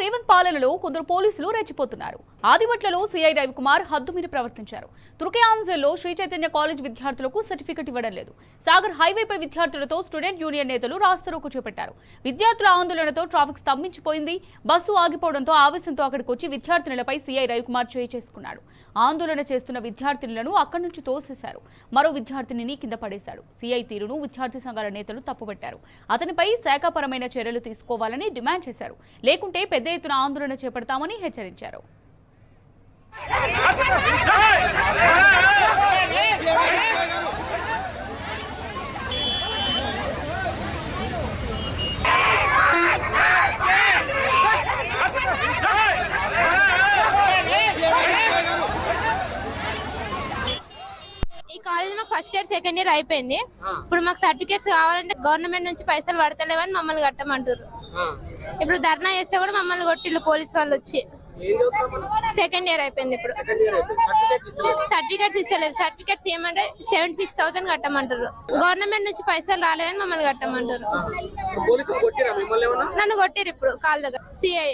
రేవంత్ పాలనలో కొందరు పోలీసులు రెచ్చిపోతున్నారు. ఆదివట్లలో సీఐ రవికుమార్ హద్దుమీరి ప్రవర్తించారు. తుర్కయాంజల్లో శ్రీ చైతన్య కాలేజ్ విద్యార్థులకు సర్టిఫికెట్ ఇవ్వడం లేదు. సాగర్ హైవేపై విద్యార్థులతో స్టూడెంట్ యూనియన్ నేతలు రాస్తారోకో చేపట్టారు. విద్యార్థుల ఆందోళనతో ట్రాఫిక్ స్తంభించిపోయింది. బస్సు ఆగిపోవడంతో ఆవేశంతో అక్కడికి వచ్చి విద్యార్థినులపై సీఐ రవికుమార్ చేయి చేసుకున్నాడు. ఆందోళన చేస్తున్న విద్యార్థినులను అక్కడి నుంచి తోసేశారు. మరో విద్యార్థినిని కింద పడేశాడు. సీఐ తీరును విద్యార్థి సంఘాల నేతలు తప్పుపట్టారు. అతనిపై శాఖపరమైన చర్యలు తీసుకోవాలని డిమాండ్ చేశారు. లేకుంటే పెద్ద ఎత్తున ఆందోళన చేపడతామని హెచ్చరించారు. ఈ కాలేజ్ మాకు ఫస్ట్ ఇయర్ సెకండ్ ఇయర్ అయిపోయింది. ఇప్పుడు మాకు సర్టిఫికేట్స్ కావాలంటే గవర్నమెంట్ నుంచి పైసలు పడతలేవని మమ్మల్ని కట్టమంటారు. ఇప్పుడు ధర్నా చేస్తే కూడా మమ్మల్ని కొట్టిల్లు పోలీసు వాళ్ళు వచ్చి. సెకండ్ ఇయర్ అయిపోయింది. ఇప్పుడు సర్టిఫికేట్స్ ఇస్తలేరు. సర్టిఫికేట్స్ ఏమంటే 76,000 కట్టమంటారు. గవర్నమెంట్ నుంచి పైసలు రాలేదని మమ్మల్ని కట్టమంటారు. నన్ను కొట్టిరు ఇప్పుడు కాళ్ళ దగ్గర. సిఐ